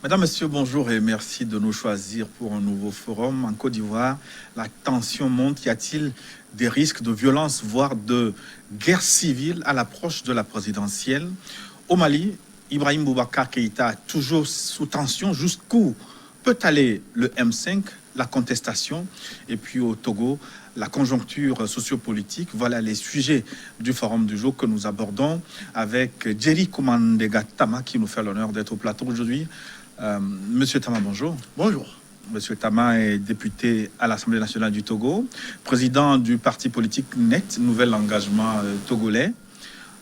Mesdames, Messieurs, bonjour et merci de nous choisir pour un nouveau forum. En Côte d'Ivoire, la tension monte. Y a-t-il des risques de violence, voire de guerre civile à l'approche de la présidentielle? Au Mali, Ibrahim Boubacar Keïta toujours sous tension. Jusqu'où peut aller le M5, la contestation? Et puis au Togo, la conjoncture sociopolitique. Voilà les sujets du forum du jour que nous abordons avec Jerry Koumandega Tama qui nous fait l'honneur d'être au plateau aujourd'hui. Monsieur Tama, bonjour. Bonjour. Monsieur Tama est député à l'Assemblée nationale du Togo, président du parti politique NET, Nouvel Engagement Togolais,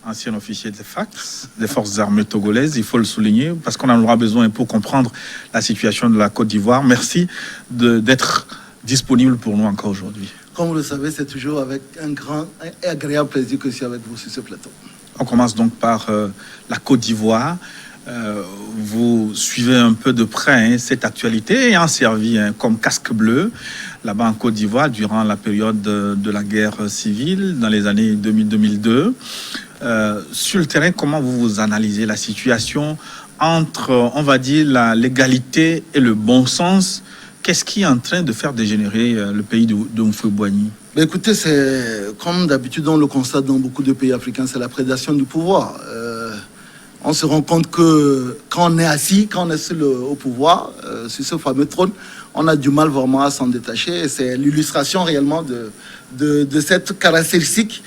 ancien officier des FACS, des forces armées togolaises, il faut le souligner, parce qu'on en aura besoin pour comprendre la situation de la Côte d'Ivoire. Merci d'être disponible pour nous encore aujourd'hui. Comme vous le savez, c'est toujours avec un grand et agréable plaisir que je suis avec vous sur ce plateau. On commence donc par la Côte d'Ivoire. Vous suivez un peu de près cette actualité ayant servi comme casque bleu là-bas en Côte d'Ivoire durant la période de la guerre civile dans les années 2000-2002. Sur le terrain, comment vous analysez la situation entre, on va dire, la légalité et le bon sens? Qu'est-ce qui est en train de faire dégénérer le pays de Houphouët-Boigny? Écoutez, c'est comme d'habitude, on le constate dans beaucoup de pays africains, c'est la prédation du pouvoir. On se rend compte que quand on est assis, quand on est au pouvoir, sur ce fameux trône, on a du mal vraiment à s'en détacher. Et c'est l'illustration réellement de cette caractéristique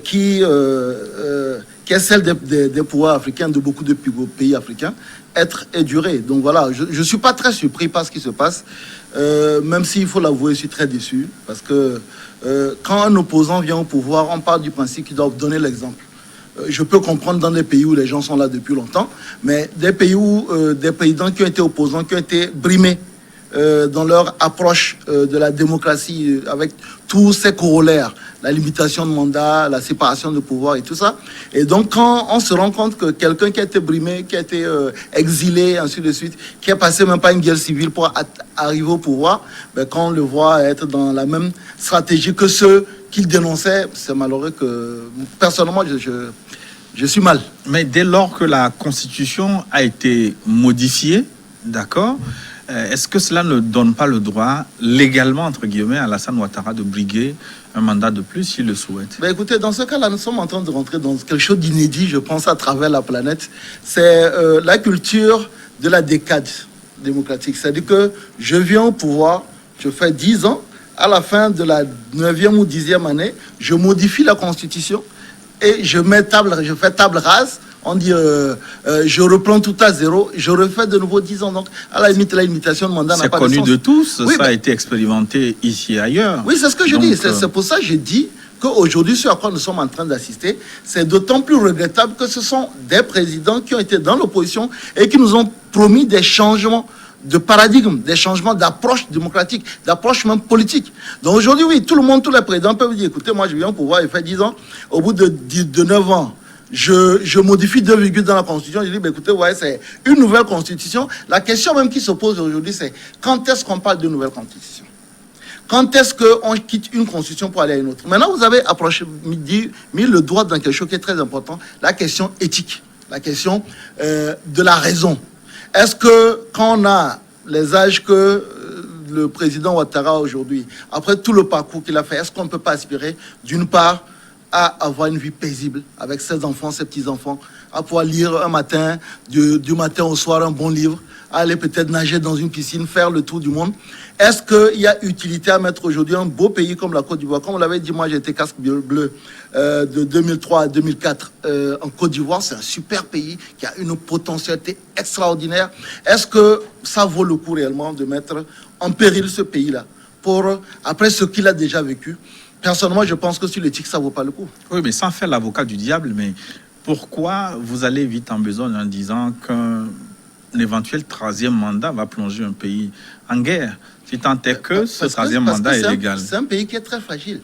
qui est celle des pouvoirs africains, de beaucoup de pays africains, être et durer. Donc voilà, je ne suis pas très surpris par ce qui se passe, même s'il faut l'avouer, je suis très déçu. Parce que quand un opposant vient au pouvoir, on part du principe qu'il doit donner l'exemple. Je peux comprendre dans des pays où les gens sont là depuis longtemps, mais des pays où des présidents qui ont été opposants, qui ont été brimés dans leur approche de la démocratie, avec tous ses corollaires, la limitation de mandat, la séparation de pouvoir et tout ça. Et donc, quand on se rend compte que quelqu'un qui a été brimé, qui a été exilé, ainsi de suite, qui a passé même pas une guerre civile pour arriver au pouvoir, ben, quand on le voit être dans la même stratégie que ceux qu'il dénonçait, c'est malheureux que, personnellement, je suis mal. Mais dès lors que la Constitution a été modifiée, d'accord, est-ce que cela ne donne pas le droit, légalement, entre guillemets, à Alassane Ouattara de briguer un mandat de plus s'il le souhaite? Ben écoutez, dans ce cas-là, nous sommes en train de rentrer dans quelque chose d'inédit, je pense, à travers la planète. C'est la culture de la décade démocratique. C'est-à-dire que je viens au pouvoir, je fais 10 ans, à la fin de la 9e ou 10e année, je modifie la Constitution et je fais table rase. On dit, je reprends tout à zéro, je refais de nouveau 10 ans. Donc, à la limite, la limitation de mandat n'a pas de sens. C'est connu de tous, oui, ça a été expérimenté ici et ailleurs. Oui, c'est ce que je dis. C'est pour ça que je dis qu'aujourd'hui, ce à quoi nous sommes en train d'assister, c'est d'autant plus regrettable que ce sont des présidents qui ont été dans l'opposition et qui nous ont promis des changements de paradigme, des changements d'approche démocratique, d'approche même politique. Donc aujourd'hui, oui, tout le monde, tous les présidents peuvent dire, écoutez, moi je viens au pouvoir, il fait 10 ans, au bout de 9 ans, je modifie 2 virgules dans la Constitution. Je dis, écoutez, ouais, c'est une nouvelle Constitution. La question même qui se pose aujourd'hui, c'est quand est-ce qu'on parle de nouvelle Constitution? Quand est-ce qu'on quitte une Constitution pour aller à une autre? Maintenant, vous avez mis le doigt dans quelque chose qui est très important, la question éthique, la question de la raison. Est-ce que quand on a les âges que le président Ouattara aujourd'hui, après tout le parcours qu'il a fait, est-ce qu'on ne peut pas aspirer, d'une part, à avoir une vie paisible avec ses enfants, ses petits-enfants, à pouvoir lire un matin, du matin au soir, un bon livre, à aller peut-être nager dans une piscine, faire le tour du monde. Est-ce qu'il y a utilité à mettre aujourd'hui un beau pays comme la Côte d'Ivoire? Comme vous l'avez dit, moi j'ai été casque bleu de 2003 à 2004 en Côte d'Ivoire. C'est un super pays qui a une potentialité extraordinaire. Est-ce que ça vaut le coup réellement de mettre en péril ce pays-là pour, après ce qu'il a déjà vécu? Personnellement, je pense que sur l'éthique, ça ne vaut pas le coup. Oui, mais sans faire l'avocat du diable, mais pourquoi vous allez vite en besogne en disant qu'un éventuel 13e mandat va plonger un pays en guerre, si tant est que ce 13e mandat est légal? C'est un pays qui est très fragile.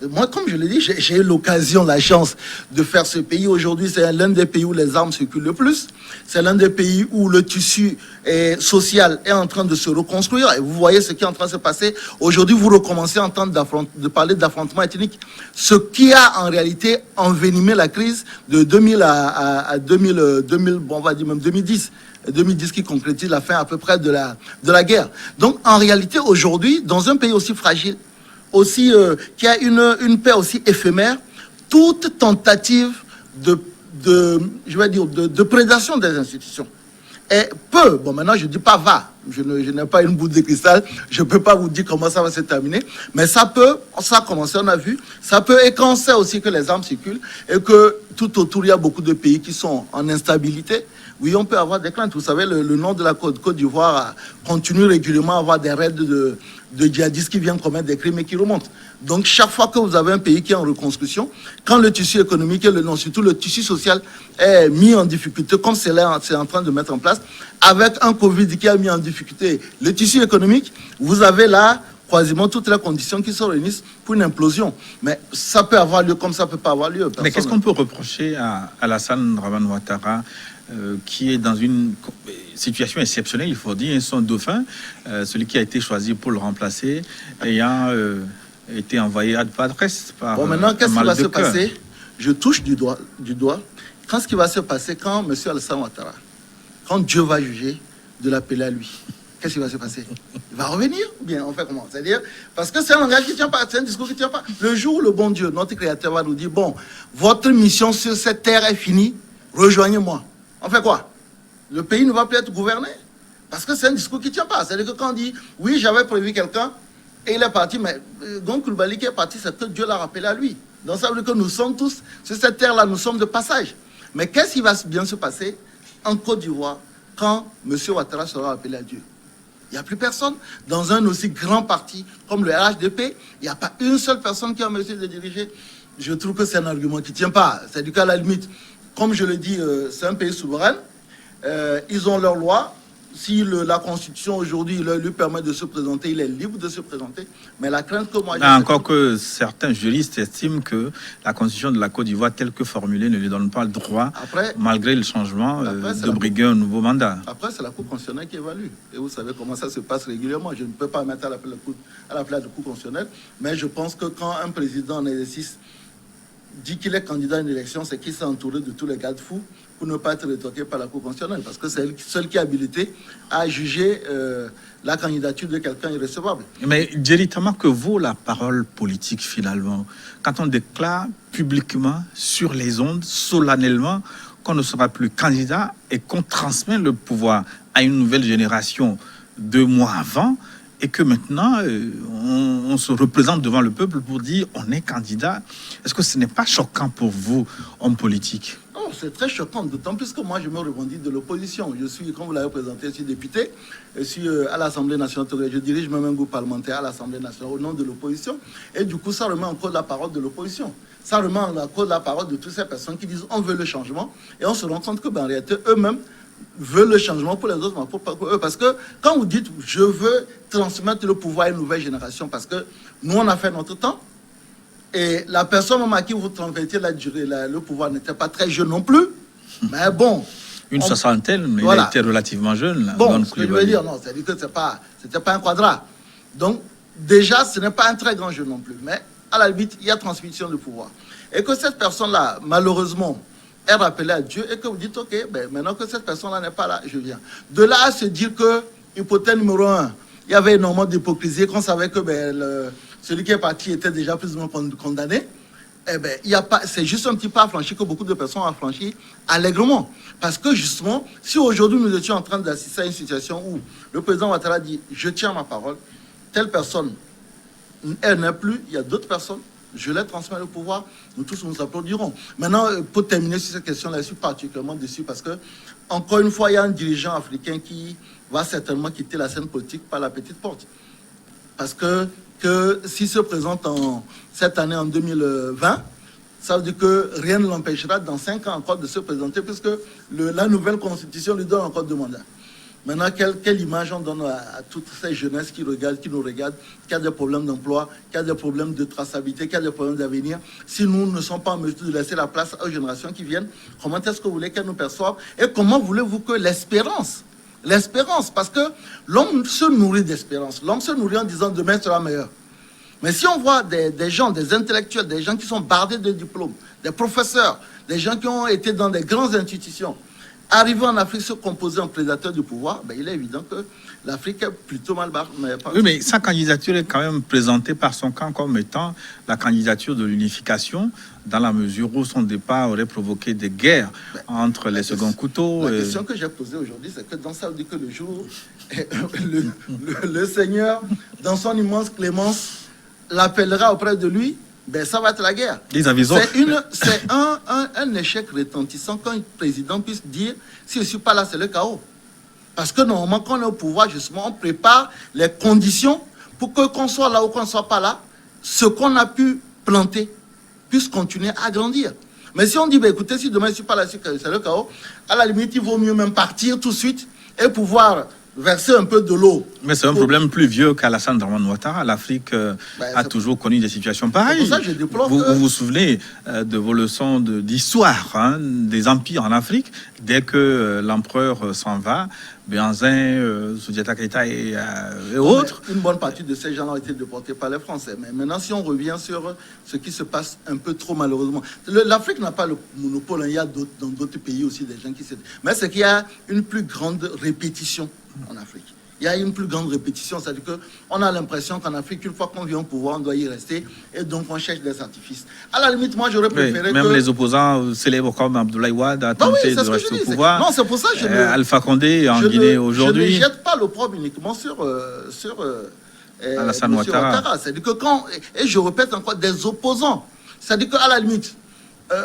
Moi, comme je l'ai dit, j'ai eu l'occasion, la chance de faire ce pays. Aujourd'hui, c'est l'un des pays où les armes circulent le plus. C'est l'un des pays où le tissu social est en train de se reconstruire. Et vous voyez ce qui est en train de se passer. Aujourd'hui, vous recommencez à entendre de parler d'affrontement ethnique. Ce qui a en réalité envenimé la crise de 2000 à 2000, bon, on va dire même 2010. 2010 qui concrétise la fin à peu près de la guerre. Donc, en réalité, aujourd'hui, dans un pays aussi fragile, aussi qui a une paix aussi éphémère, toute tentative de prédation des institutions bon, maintenant je ne dis pas va, je n'ai pas une boule de cristal, je ne peux pas vous dire comment ça va se terminer, mais ça a commencé, on a vu, ça peut, et quand on sait aussi que les armes circulent, et que tout autour il y a beaucoup de pays qui sont en instabilité, oui, on peut avoir des craintes. Vous savez, le nord de la Côte d'Ivoire continue régulièrement à avoir des raids de djihadistes qui viennent commettre des crimes et qui remontent. Donc, chaque fois que vous avez un pays qui est en reconstruction, quand le tissu économique et surtout le tissu social est mis en difficulté, comme c'est en train de mettre en place, avec un Covid qui a mis en difficulté le tissu économique, vous avez là quasiment toutes les conditions qui se réunissent pour une implosion. Mais ça peut avoir lieu comme ça peut pas avoir lieu. Mais qu'est-ce qu'on peut reprocher à Alassane Dramane Ouattara, qui est dans une situation exceptionnelle, il faut dire, son dauphin, celui qui a été choisi pour le remplacer, ayant été envoyé à l'adresse par bon, maintenant, qu'est-ce qui va se passer? Je touche du doigt. Qu'est-ce qui va se passer quand M. Alassane Ouattara, quand Dieu va juger, de l'appeler à lui? Qu'est-ce qui va se passer? Il va revenir ou bien on fait comment? C'est-à-dire, parce que c'est un langage qui ne tient pas, c'est un discours qui ne tient pas. Le jour où le bon Dieu, notre Créateur, va nous dire, bon, votre mission sur cette terre est finie, rejoignez-moi. On fait quoi? Le pays ne va plus être gouverné. Parce que c'est un discours qui ne tient pas. C'est-à-dire que quand on dit, oui, j'avais prévu quelqu'un, et il est parti, mais Gon Coulibaly qui est parti, c'est que Dieu l'a rappelé à lui. Donc ça veut dire que nous sommes tous, sur cette terre-là, nous sommes de passage. Mais qu'est-ce qui va bien se passer en Côte d'Ivoire quand M. Ouattara sera appelé à Dieu? Il n'y a plus personne. Dans un aussi grand parti comme le RHDP, il n'y a pas une seule personne qui a réussi de diriger. Je trouve que c'est un argument qui ne tient pas. C'est-à-dire qu'à la limite, comme je le dis, c'est un pays souverain. Ils ont leurs lois. Si la Constitution aujourd'hui lui permet de se présenter, il est libre de se présenter. Mais la crainte que moi j'ai... Encore que certains juristes estiment que la Constitution de la Côte d'Ivoire, telle que formulée, ne lui donne pas le droit, malgré le changement, de briguer un nouveau mandat. Après, c'est la Cour constitutionnelle qui évalue. Et vous savez comment ça se passe régulièrement. Je ne peux pas mettre à la place de Cour constitutionnelle. Mais je pense que quand un président en exercice dit qu'il est candidat à une élection, c'est qu'il s'est entouré de tous les garde-fous pour ne pas être rétorqué par la Cour constitutionnelle. Parce que c'est elle seule qui est habilitée à juger la candidature de quelqu'un irrecevable. Mais directement, que vaut la parole politique finalement quand on déclare publiquement sur les ondes, solennellement, qu'on ne sera plus candidat et qu'on transmet le pouvoir à une nouvelle génération 2 mois avant, et que maintenant, on se représente devant le peuple pour dire on est candidat. Est-ce que ce n'est pas choquant pour vous, homme politique? Non, c'est très choquant, d'autant plus que moi, je me revendique de l'opposition. Je suis, comme vous l'avez présenté, je suis député, je suis à l'Assemblée nationale, je dirige même un groupe parlementaire à l'Assemblée nationale au nom de l'opposition. Et du coup, ça remet en cause la parole de l'opposition. Ça remet en cause la parole de toutes ces personnes qui disent on veut le changement. Et on se rend compte que, en réalité, eux-mêmes veulent le changement pour les autres, mais pas pour eux. Parce que quand vous dites je veux transmettre le pouvoir à une nouvelle génération, parce que nous, on a fait notre temps, et la personne à qui vous transmettez le pouvoir n'était pas très jeune non plus, mais bon. Une soixantaine, mais voilà. Il était relativement jeune. Là, bon, ce que je veux dire, non, c'est-à-dire que c'était pas un quadrat. Donc, déjà, ce n'est pas un très grand jeune non plus, mais à la limite, il y a transmission de pouvoir. Et que cette personne-là, malheureusement, est rappelée à Dieu, et que vous dites, ok, ben, maintenant que cette personne-là n'est pas là, je viens. De là à se dire que, hypothèse numéro 1, il y avait énormément d'hypocrisie, qu'on savait que celui qui est parti était déjà plus ou moins condamné, eh ben, c'est juste un petit pas à franchir que beaucoup de personnes ont franchi allègrement. Parce que justement, si aujourd'hui nous étions en train d'assister à une situation où le président Ouattara dit « je tiens ma parole », telle personne, elle n'est plus, il y a d'autres personnes, je les transmets le pouvoir, nous tous nous applaudirons. Maintenant, pour terminer sur cette question-là, je suis particulièrement déçu parce que, encore une fois, il y a un dirigeant africain qui va certainement quitter la scène politique par la petite porte. Parce que s'il se présente cette année, en 2020, ça veut dire que rien ne l'empêchera dans 5 ans encore de se présenter puisque la nouvelle constitution lui donne encore 2 mandats. Maintenant, quelle image on donne à toutes ces jeunesses qui nous regardent, qui a des problèmes d'emploi, qui a des problèmes de traçabilité, qui a des problèmes d'avenir. Si nous ne sommes pas en mesure de laisser la place aux générations qui viennent, comment est-ce que vous voulez qu'elles nous perçoivent? Et comment voulez-vous que l'espérance, parce que l'homme se nourrit d'espérance, l'homme se nourrit en disant demain sera meilleur. Mais si on voit des gens, des intellectuels, des gens qui sont bardés de diplômes, des professeurs, des gens qui ont été dans des grandes institutions, arriver en Afrique se composer en prédateur du pouvoir, ben, il est évident que l'Afrique est plutôt mal barrée. Oui, mais sa candidature est quand même présentée par son camp comme étant la candidature de l'unification, dans la mesure où son départ aurait provoqué des guerres entre les seconds couteaux. La question que j'ai posée aujourd'hui, c'est que dans ça, on dit que le jour, le Seigneur, dans son immense clémence, l'appellera auprès de lui, ben ça va être la guerre. C'est un échec retentissant quand un président puisse dire si je ne suis pas là, c'est le chaos. Parce que normalement, quand on est au pouvoir, justement, on prépare les conditions pour que qu'on soit là ou qu'on ne soit pas là, ce qu'on a pu planter puisse continuer à grandir. Mais si on dit, ben, écoutez, si demain je ne suis pas là, c'est le chaos, à la limite, il vaut mieux même partir tout de suite et pouvoir verser un peu de l'eau. Mais c'est un problème plus vieux qu'Alassane Dramane Ouattara. L'Afrique a toujours connu des situations pareilles. C'est pour ça que je déplore vous vous souvenez de vos leçons d'histoire des empires en Afrique. Dès que l'empereur s'en va, Béhanzin, Soundiata Keïta et autres. Une bonne partie de ces gens ont été déportés par les Français. Mais maintenant, si on revient sur ce qui se passe un peu trop malheureusement, l'Afrique n'a pas le monopole. Il y a dans d'autres pays aussi des gens qui se... Mais c'est qu'il y a une plus grande répétition en Afrique. Il y a une plus grande répétition, c'est-à-dire qu'on a l'impression qu'en Afrique, une fois qu'on vient au pouvoir, on doit y rester, et donc on cherche des artifices. À la limite, moi, j'aurais préféré même les opposants célèbres comme Abdoulaye Wade a tenté de rester au pouvoir. Non, c'est pour ça que Alpha Condé en Guinée aujourd'hui. Je ne jette pas l'opprobre uniquement sur Alassane Ouattara. C'est-à-dire que et je répète encore, des opposants. C'est-à-dire qu'à la limite,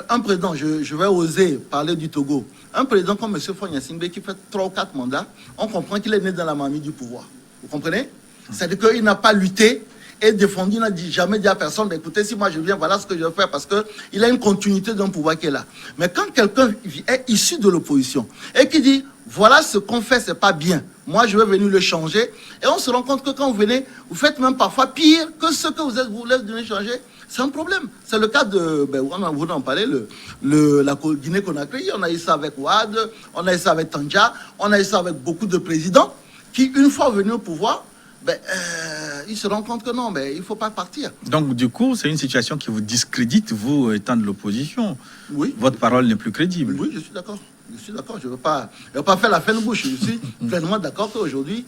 un président, je vais oser parler du Togo, un président comme M. Fagne Singbe qui fait 3 ou 4 mandats, on comprend qu'il est né dans la mamie du pouvoir. Vous comprenez? C'est-à-dire qu'il n'a pas lutté et défendu, il n'a jamais dit à personne, écoutez, si moi je viens, voilà ce que je vais faire, parce qu'il a une continuité d'un pouvoir qui est là. Mais quand quelqu'un est issu de l'opposition et qui dit, voilà ce qu'on fait, c'est pas bien, moi je vais venir le changer, et on se rend compte que quand vous venez, vous faites même parfois pire que ce que vous voulez venir changer, c'est un problème. C'est le cas de, vous en parlez, la Guinée-Conakry, on a eu ça avec Ouad, on a eu ça avec Tandja, on a eu ça avec beaucoup de présidents qui, une fois venus au pouvoir, ils se rendent compte que non, il ne faut pas partir. Donc, du coup, c'est une situation qui vous discrédite, vous étant de l'opposition. Oui. Votre parole n'est plus crédible. Oui, je suis d'accord. Je ne veux pas faire la fin de bouche. Je suis pleinement d'accord qu'aujourd'hui,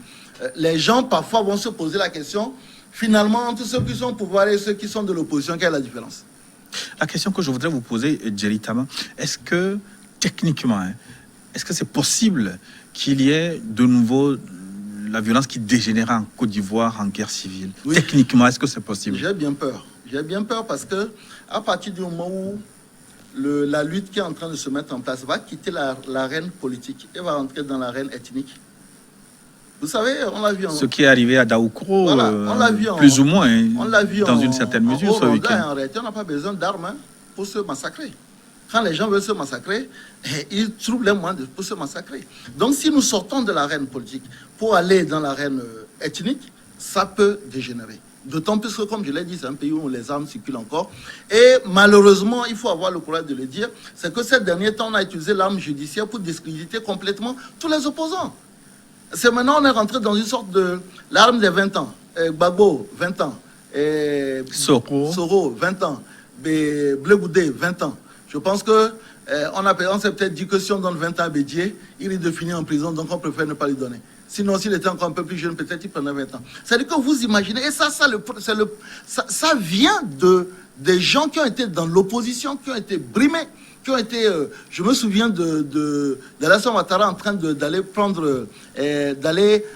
les gens parfois vont se poser la question, finalement, entre ceux qui sont au pouvoir et ceux qui sont de l'opposition, quelle est la différence? La question que je voudrais vous poser, Jerry Tama, est-ce que, techniquement, est-ce que c'est possible qu'il y ait de nouveau la violence qui dégénère en Côte d'Ivoire en guerre civile? Oui. Techniquement, est-ce que c'est possible? J'ai bien peur. J'ai bien peur parce que à partir du moment où la lutte qui est en train de se mettre en place va quitter l'arène politique et va rentrer dans l'arène ethnique. Vous savez, on l'a vu... Ce qui est arrivé à Daoukro, voilà, on l'a vu plus ou moins, on l'a vu dans une certaine mesure ce week-end. En réalité, on n'a pas besoin d'armes pour se massacrer. Quand les gens veulent se massacrer, ils trouvent les moyens pour se massacrer. Donc, si nous sortons de l'arène politique pour aller dans l'arène ethnique, ça peut dégénérer. D'autant plus que, comme je l'ai dit, c'est un pays où les armes circulent encore. Et malheureusement, il faut avoir le courage de le dire, c'est que ces derniers temps, on a utilisé l'arme judiciaire pour discréditer complètement tous les opposants. C'est maintenant, on est rentré dans une sorte de... L'arme des 20 ans. Gbagbo, 20 ans. Soro, 20 ans. Blé Goudé, 20 ans. Je pense que on s'est peut-être dit que si on donne 20 ans à Bédié, il est de finir en prison, donc on préfère ne pas lui donner. Sinon, s'il était encore un peu plus jeune, peut-être il prenait 20 ans. C'est-à-dire que vous imaginez, et ça vient des gens qui ont été dans l'opposition, qui ont été brimés, qui ont été... je me souviens d'Alassane Ouattara en train d'aller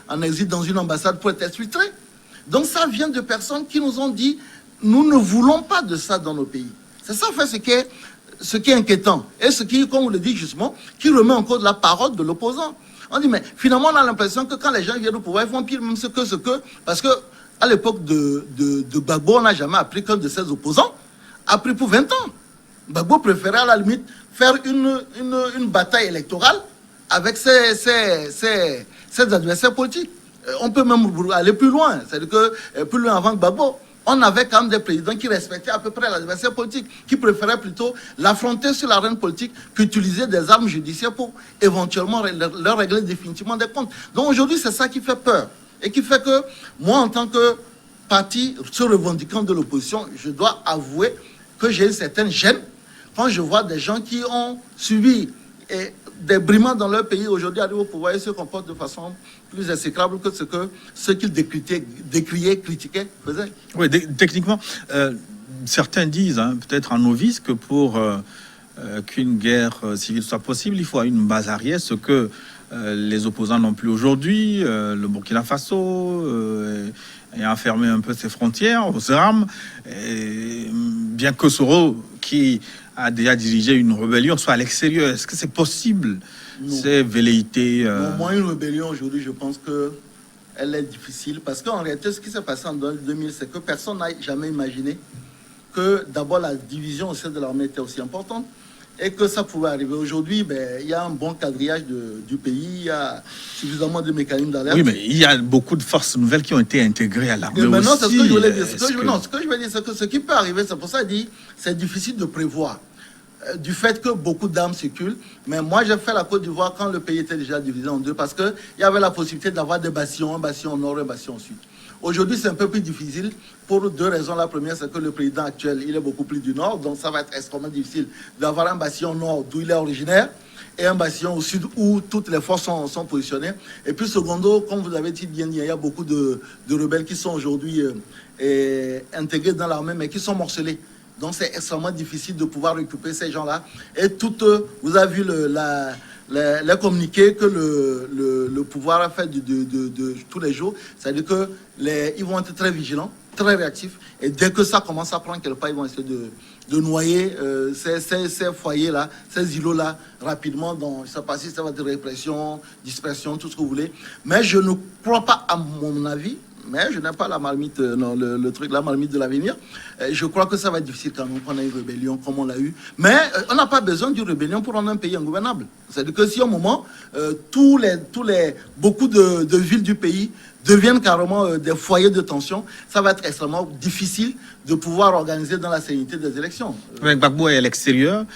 en exil dans une ambassade pour être exfiltré. Donc ça vient de personnes qui nous ont dit, nous ne voulons pas de ça dans nos pays. C'est ça, en fait, ce qui est inquiétant. Et ce qui, comme on le dit justement, qui remet en cause la parole de l'opposant. On dit, mais finalement, on a l'impression que quand les gens viennent au pouvoir, ils font pire même parce que à l'époque de Gbagbo, on n'a jamais appris qu'un de ses opposants a pris pour 20 ans. Gbagbo préférait à la limite faire une bataille électorale avec ses adversaires politiques. On peut même aller plus loin, c'est-à-dire que plus loin avant Gbagbo, on avait quand même des présidents qui respectaient à peu près l'adversaire politique, qui préféraient plutôt l'affronter sur l'arène politique qu'utiliser des armes judiciaires pour éventuellement leur régler définitivement des comptes. Donc aujourd'hui, c'est ça qui fait peur. Et qui fait que moi, en tant que parti se revendiquant de l'opposition, je dois avouer que j'ai une certaine gêne quand je vois des gens qui ont subi des brimades dans leur pays aujourd'hui arrivent au pouvoir et se comportent de façon plus exécrable que ce qu'ils décriaient, critiquaient, faisaient. Oui, techniquement, certains disent, hein, peut-être en novice, que pour qu'une guerre civile soit possible, il faut une base arrière, ce que les opposants n'ont plus aujourd'hui. Le Burkina Faso ayant fermé un peu ses frontières aux armes, bien que Soro, qui a déjà dirigé une rébellion, soit à l'extérieur. Est-ce que c'est possible, ces velléités Moi, une rébellion aujourd'hui, je pense qu'elle est difficile, parce qu'en réalité, ce qui s'est passé en 2000, c'est que personne n'a jamais imaginé que d'abord la division au sein de l'armée était aussi importante, et que ça pouvait arriver. Aujourd'hui, il y a un bon quadrillage du pays, il y a suffisamment de mécanismes d'alerte. Oui, mais il y a beaucoup de forces nouvelles qui ont été intégrées à l'armée. Maintenant, c'est ce que je voulais dire. Ce que je veux dire, c'est que ce qui peut arriver, c'est pour ça que je dis, c'est difficile de prévoir. Du fait que beaucoup d'armes circulent. Mais moi, j'ai fait la Côte d'Ivoire quand le pays était déjà divisé en deux, parce qu'il y avait la possibilité d'avoir des bastions, un bastion au nord, un bastion au sud. Aujourd'hui, c'est un peu plus difficile pour deux raisons. La première, c'est que le président actuel, il est beaucoup plus du nord, donc ça va être extrêmement difficile d'avoir un bastion au nord d'où il est originaire et un bastion au sud où toutes les forces sont positionnées. Et puis, secondo, comme vous avez dit bien, il y a beaucoup de rebelles qui sont aujourd'hui intégrés dans l'armée, mais qui sont morcelés. Donc, c'est extrêmement difficile de pouvoir récupérer ces gens-là. Et vous avez vu les communiqués que le pouvoir a fait de tous les jours. C'est-à-dire qu'ils vont être très vigilants, très réactifs. Et dès que ça commence à prendre quelque part, ils vont essayer de noyer ces foyers-là, ces îlots-là, rapidement. Donc, ça passe, ça va être répression, dispersion, tout ce que vous voulez. Mais je ne crois pas, à mon avis, mais je n'ai pas la marmite, la marmite de l'avenir. Je crois que ça va être difficile quand même qu'on ait une rébellion comme on l'a eu. Mais on n'a pas besoin d'une rébellion pour rendre un pays ingouvernable. C'est-à-dire que si à un moment, beaucoup de villes du pays deviennent carrément des foyers de tension, ça va être extrêmement difficile de pouvoir organiser dans la sérénité des élections. Gbagbo est à l'extérieur,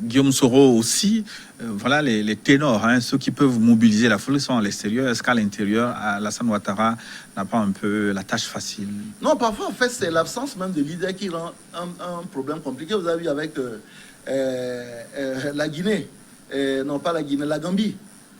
Guillaume Soro aussi. Voilà les ténors, hein, ceux qui peuvent mobiliser la foule sont à l'extérieur. Est-ce qu'à l'intérieur, Alassane Ouattara n'a pas un peu la tâche facile? Non, parfois, en fait, c'est l'absence même de leader qui rend un problème compliqué. Vous avez vu avec la Guinée, non pas la Guinée, la Gambie.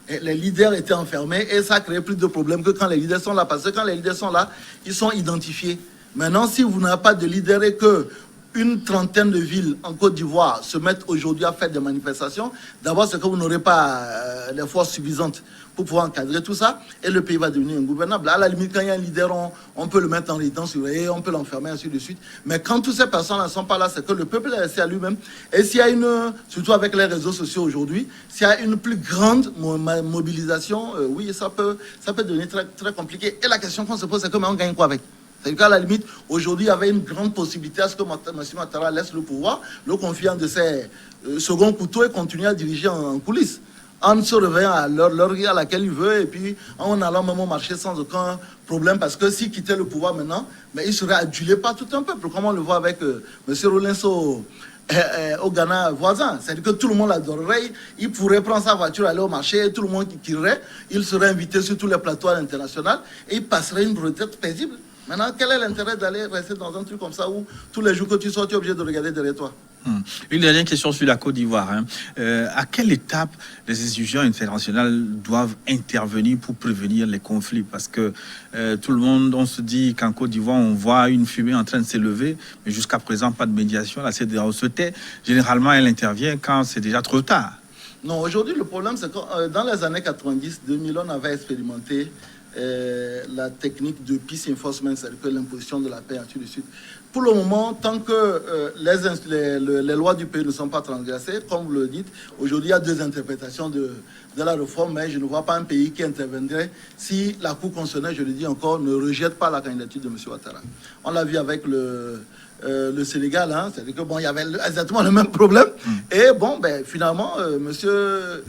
Et les leaders étaient enfermés et ça a créé plus de problèmes que quand les leaders sont là. Parce que quand les leaders sont là, ils sont identifiés. Maintenant, si vous n'avez pas de leader et que une trentaine de villes en Côte d'Ivoire se mettent aujourd'hui à faire des manifestations, d'abord, c'est que vous n'aurez pas les forces suffisantes pour pouvoir encadrer tout ça, et le pays va devenir ingouvernable. À la limite, quand il y a un leader, on peut le mettre en résidence surveillée, on peut l'enfermer, ainsi de suite. Mais quand toutes ces personnes ne sont pas là, c'est que le peuple est laissé à lui-même. Et s'il y a surtout avec les réseaux sociaux aujourd'hui, s'il y a une plus grande mobilisation, oui, ça peut devenir très, très compliqué. Et la question qu'on se pose, c'est comment on gagne quoi avec? C'est-à-dire qu'à la limite, aujourd'hui, il y avait une grande possibilité à ce que M. Ouattara laisse le pouvoir, le confiant de ses seconds couteaux et continue à diriger en coulisses, en se réveillant à l'heure à laquelle il veut et puis en allant même au marché sans aucun problème, parce que s'il quittait le pouvoir maintenant, mais il serait adulé par tout un peuple, comme on le voit avec M. Rolenso au Ghana voisin. C'est-à-dire que tout le monde l'adorerait, il pourrait prendre sa voiture, aller au marché, et tout le monde qui tirerait, il serait invité sur tous les plateaux à l'international et il passerait une retraite paisible. Maintenant, quel est l'intérêt d'aller rester dans un truc comme ça où tous les jours que tu sors, tu es obligé de regarder derrière toi? Une dernière question sur la Côte d'Ivoire. Hein. À quelle étape les institutions internationales doivent intervenir pour prévenir les conflits? Parce que tout le monde, on se dit qu'en Côte d'Ivoire, on voit une fumée en train de s'élever, mais jusqu'à présent, pas de médiation. La CEDEAO se tait. Généralement, elle intervient quand c'est déjà trop tard. Non, aujourd'hui, le problème, c'est que dans les années 90-2000, on avait expérimenté la technique de peace enforcement, c'est-à-dire que l'imposition de la paix, ainsi de suite. Pour le moment, tant que les lois du pays ne sont pas transgressées, comme vous le dites, aujourd'hui il y a deux interprétations de la réforme, mais je ne vois pas un pays qui interviendrait si la Cour constitutionnelle, je le dis encore, ne rejette pas la candidature de M. Ouattara. On l'a vu avec le Sénégal, hein, c'est-à-dire que bon, il y avait exactement le même problème. Et bon, ben, finalement, monsieur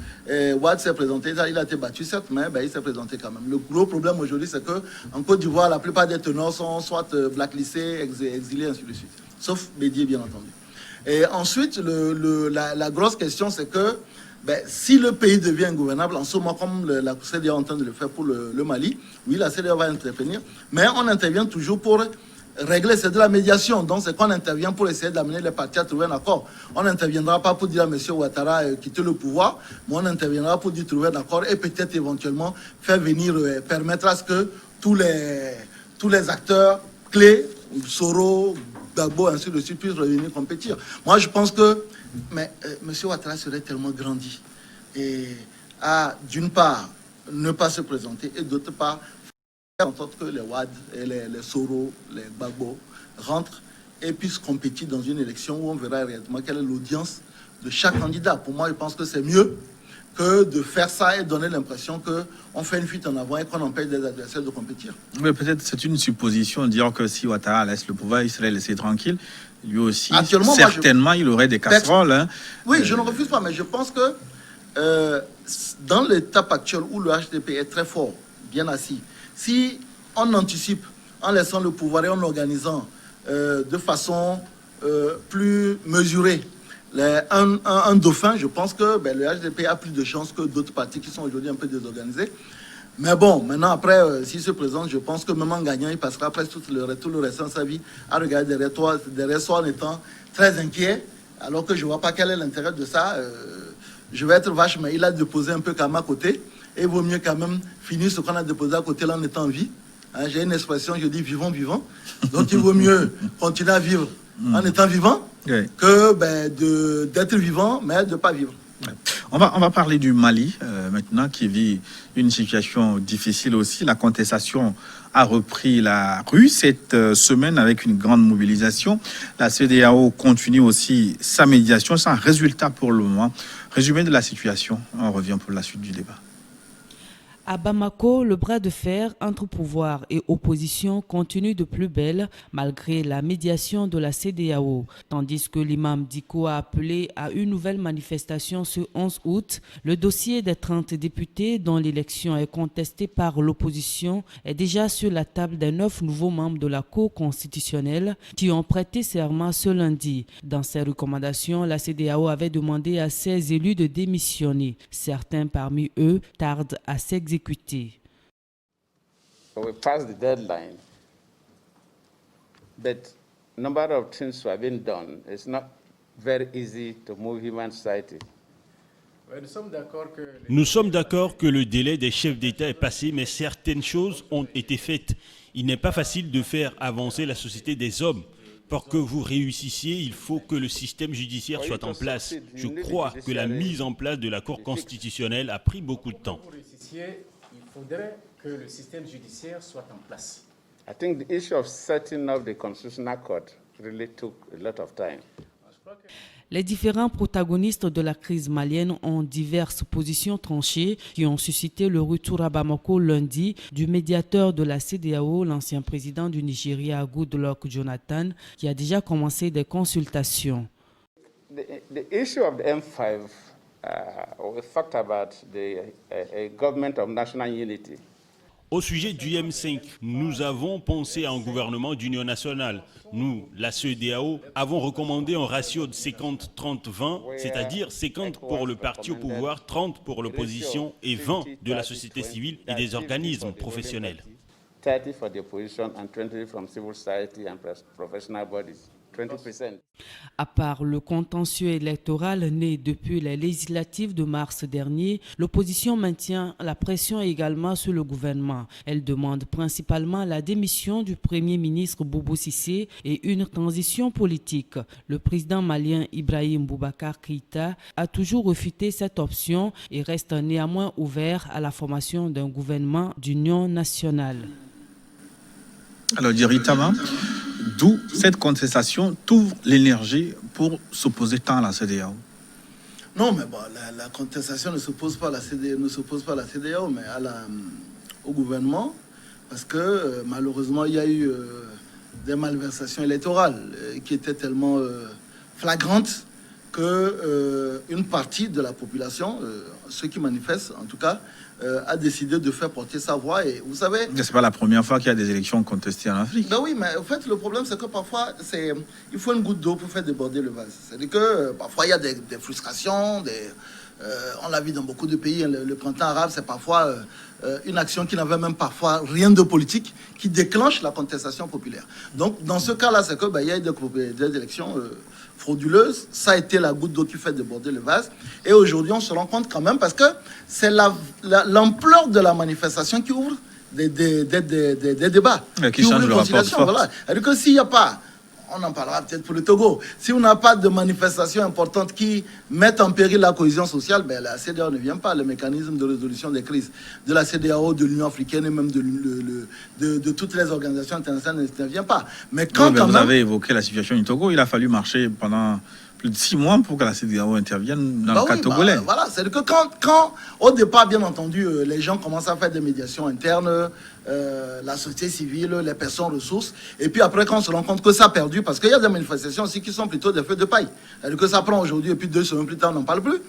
Wade s'est présenté, il a été battu, certes, mais ben, il s'est présenté quand même. Le gros problème aujourd'hui, c'est qu'en Côte d'Ivoire, la plupart des tenants sont soit blacklistés, exilés, ainsi de suite. Sauf Bédier, bien entendu. Et ensuite, la grosse question, c'est que ben, si le pays devient ingouvernable, en ce moment, comme la CEDEAO est en train de le faire pour le Mali, oui, la CEDEAO va intervenir, mais on intervient toujours pour régler, c'est de la médiation. Donc, c'est qu'on intervient pour essayer d'amener les partis à trouver un accord. On n'interviendra pas pour dire à M. Ouattara quitter le pouvoir, mais on interviendra pour dire trouver un accord et peut-être éventuellement faire venir, permettre à ce que tous les acteurs clés, Soro, Gbagbo, ainsi de suite, puissent revenir compétir. Moi, je pense que M. Ouattara serait tellement grandi et à, d'une part, ne pas se présenter et d'autre part, en sorte que les Wad, et les Soro, les Gbagbo rentrent et puissent compétir dans une élection où on verra réellement quelle est l'audience de chaque candidat. Pour moi, je pense que c'est mieux que de faire ça et donner l'impression qu'on fait une fuite en avant et qu'on empêche des adversaires de compétir. Mais peut-être c'est une supposition de dire que si Ouattara laisse le pouvoir, il serait laissé tranquille. Lui aussi, certainement, il aurait des casseroles. Hein. Oui, je ne refuse pas, mais je pense que dans l'étape actuelle où le HDP est très fort, bien assis, si on anticipe en laissant le pouvoir et en organisant de façon plus mesurée un dauphin, je pense que ben, le HDP a plus de chances que d'autres partis qui sont aujourd'hui un peu désorganisés. Mais bon, maintenant, après, s'il se présente, je pense que même en gagnant, il passera presque tout le restant de sa vie à regarder derrière soi en étant très inquiet, alors que je ne vois pas quel est l'intérêt de ça. Je vais être vache, mais il a déposé un peu comme à côté. Et il vaut mieux quand même finir ce qu'on a déposé à côté là en étant en vie. Hein, j'ai une expression, je dis vivant, vivant. Donc il vaut mieux continuer à vivre en étant vivant que ben, d'être vivant, mais de ne pas vivre. Ouais. On va parler du Mali maintenant, qui vit une situation difficile aussi. La contestation a repris la rue cette semaine avec une grande mobilisation. La CEDEAO continue aussi sa médiation sans résultat pour le moment. Résumé de la situation, on revient pour la suite du débat. À Bamako, le bras de fer entre pouvoir et opposition continue de plus belle malgré la médiation de la CEDEAO. Tandis que l'imam Diko a appelé à une nouvelle manifestation ce 11 août, le dossier des 30 députés dont l'élection est contestée par l'opposition est déjà sur la table des 9 nouveaux membres de la Cour constitutionnelle qui ont prêté serment ce lundi. Dans ses recommandations, la CEDEAO avait demandé à ses élus de démissionner. Certains parmi eux tardent à s'exécuter. We passed the deadline, but a number of things have been done. It's not very easy to move human society. Nous sommes d'accord que le délai des chefs d'État est passé, mais certaines choses ont été faites. Il n'est pas facile de faire avancer la société des hommes. Pour que vous réussissiez, il faut que le système judiciaire soit en place. Je crois que la mise en place de la Cour constitutionnelle a pris beaucoup de temps. Il faudrait que le système judiciaire soit en place. I think the issue of setting up the Constitutional Court really took a lot of time. Les différents protagonistes de la crise malienne ont diverses positions tranchées qui ont suscité le retour à Bamako lundi du médiateur de la CEDEAO, l'ancien président du Nigeria, Goodluck Jonathan, qui a déjà commencé des consultations. The issue of the M5, we talked about the government of national unity. Au sujet du M5, nous avons pensé à un gouvernement d'union nationale. Nous, la CEDEAO, avons recommandé un ratio de 50-30-20, c'est-à-dire 50 pour le parti au pouvoir, 30 pour l'opposition et 20 de la société civile et des organismes professionnels. 30 for the opposition and 20 from civil society and professional bodies. 20%. À part le contentieux électoral né depuis les législatives de mars dernier, l'opposition maintient la pression également sur le gouvernement. Elle demande principalement la démission du Premier ministre Boubou Cissé et une transition politique. Le président malien Ibrahim Boubacar Keïta a toujours refusé cette option et reste néanmoins ouvert à la formation d'un gouvernement d'union nationale. Alors, Diritama, d'où cette contestation t'ouvre l'énergie pour s'opposer tant à la CEDEAO? Non, mais bon, la contestation ne s'oppose pas à la CEDEAO, mais au gouvernement, parce que malheureusement, il y a eu des malversations électorales qui étaient tellement flagrantes que une partie de la population, ceux qui manifestent en tout cas, a décidé de faire porter sa voix. Et vous savez... C'est pas la première fois qu'il y a des élections contestées en Afrique. Ben oui, mais en fait, le problème, c'est que parfois, il faut une goutte d'eau pour faire déborder le vase. C'est-à-dire que parfois, il y a des frustrations, on l'a vu dans beaucoup de pays, le printemps arabe, c'est parfois une action qui n'avait même parfois rien de politique, qui déclenche la contestation populaire. Donc, dans ce cas-là, c'est que il y a eu des élections frauduleuses. Ça a été la goutte d'eau qui fait déborder le vase. Et aujourd'hui, on se rend compte quand même, parce que c'est l'ampleur de la manifestation qui ouvre des débats. Qui change le rapport de force. Voilà. C'est-à-dire que s'il n'y a pas... On en parlera peut-être pour le Togo. Si on n'a pas de manifestations importantes qui mettent en péril la cohésion sociale, la CEDEAO ne vient pas. Le mécanisme de résolution des crises de la CEDEAO, de l'Union africaine et même de toutes les organisations internationales ne vient pas. Mais quand vous avez évoqué la situation du Togo, il a fallu marcher pendant plus de 6 mois pour que la CEDEAO intervienne dans le cas togolais. Voilà, c'est que quand au départ, bien entendu, les gens commencent à faire des médiations internes, la société civile, les personnes ressources, et puis après, quand on se rend compte que ça a perdu, parce qu'il y a des manifestations aussi qui sont plutôt des feux de paille, c'est-à-dire que ça prend aujourd'hui, et puis 2 semaines plus tard, on n'en parle plus.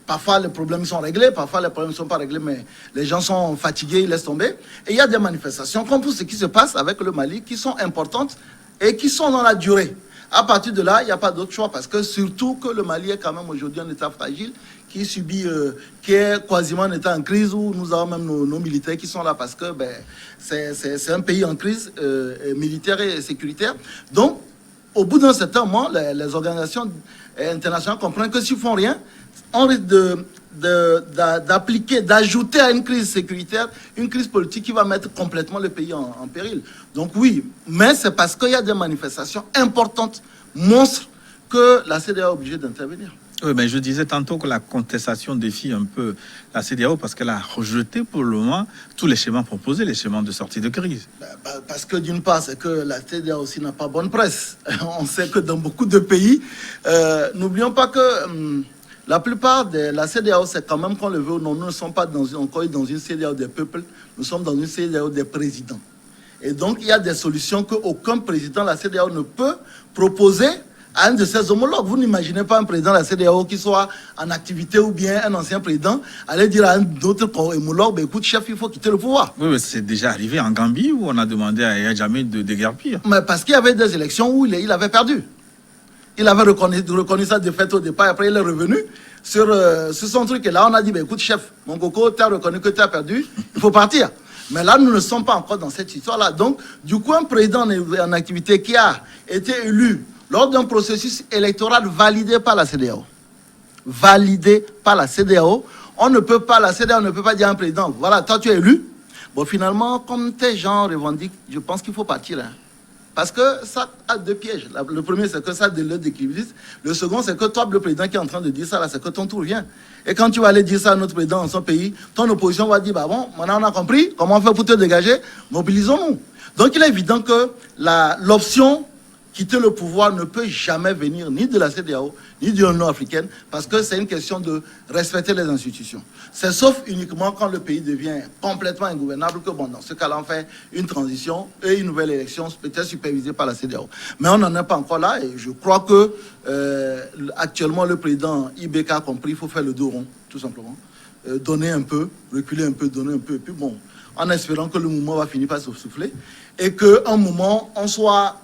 Parfois, les problèmes sont réglés, parfois, les problèmes ne sont pas réglés, mais les gens sont fatigués, ils laissent tomber. Et il y a des manifestations, comme tout ce qui se passe avec le Mali, qui sont importantes et qui sont dans la durée. À partir de là, il n'y a pas d'autre choix, parce que surtout que le Mali est quand même aujourd'hui un État fragile, qui est quasiment un État en crise, où nous avons même nos militaires qui sont là, parce que c'est un pays en crise militaire et sécuritaire. Donc, au bout d'un certain moment, les organisations internationales comprennent que s'ils ne font rien, on risque d'ajouter à une crise sécuritaire, une crise politique qui va mettre complètement le pays en péril. Donc oui, mais c'est parce qu'il y a des manifestations importantes, monstres, que la CEDEAO est obligée d'intervenir. Oui, mais je disais tantôt que la contestation défie un peu la CEDEAO parce qu'elle a rejeté pour le moment tous les schémas proposés, les schémas de sortie de crise. Parce que d'une part, c'est que la CEDEAO aussi n'a pas bonne presse. On sait que dans beaucoup de pays, n'oublions pas que... la plupart de la CEDEAO, c'est quand même qu'on le veut ou non, nous ne sommes pas encore dans une CEDEAO des peuples, nous sommes dans une CEDEAO des présidents. Et donc, il y a des solutions qu'aucun président de la CEDEAO ne peut proposer à un de ses homologues. Vous n'imaginez pas un président de la CEDEAO qui soit en activité ou bien un ancien président aller dire à un autre homologue, écoute chef, il faut quitter le pouvoir. Oui, mais c'est déjà arrivé en Gambie où on a demandé à Yahya Jammeh de déguerpir. Mais parce qu'il y avait des élections où il avait perdu. Il avait reconnu sa défaite au départ, après il est revenu sur son truc. Et là, on a dit, écoute, chef, mon coco, tu as reconnu que tu as perdu, il faut partir. Mais là, nous ne sommes pas encore dans cette histoire-là. Donc, du coup, un président en activité qui a été élu lors d'un processus électoral validé par la CEDEAO, la CEDEAO ne peut pas dire à un président, voilà, toi tu es élu. Bon, finalement, comme tes gens revendiquent, je pense qu'il faut partir. Parce que ça a 2 pièges. Le premier, c'est que ça délote d'équilibriste. Le second, c'est que toi, le président qui est en train de dire ça, là, c'est que ton tour vient. Et quand tu vas aller dire ça à notre président dans son pays, ton opposition va dire, bon, maintenant on a compris, comment on fait pour te dégager, mobilisons-nous. Donc il est évident que l'option quitter le pouvoir ne peut jamais venir ni de la CEDEAO, ni de l'Union africaine, parce que c'est une question de respecter les institutions. C'est sauf uniquement quand le pays devient complètement ingouvernable que, bon, dans ce cas-là, on fait une transition et une nouvelle élection, peut-être supervisée par la CEDEAO. Mais on n'en est pas encore là, et je crois que actuellement, le président IBK a compris, il faut faire le dos rond, tout simplement. Donner un peu, reculer un peu, donner un peu, et puis bon, en espérant que le mouvement va finir par se souffler, et qu'à un moment, on soit...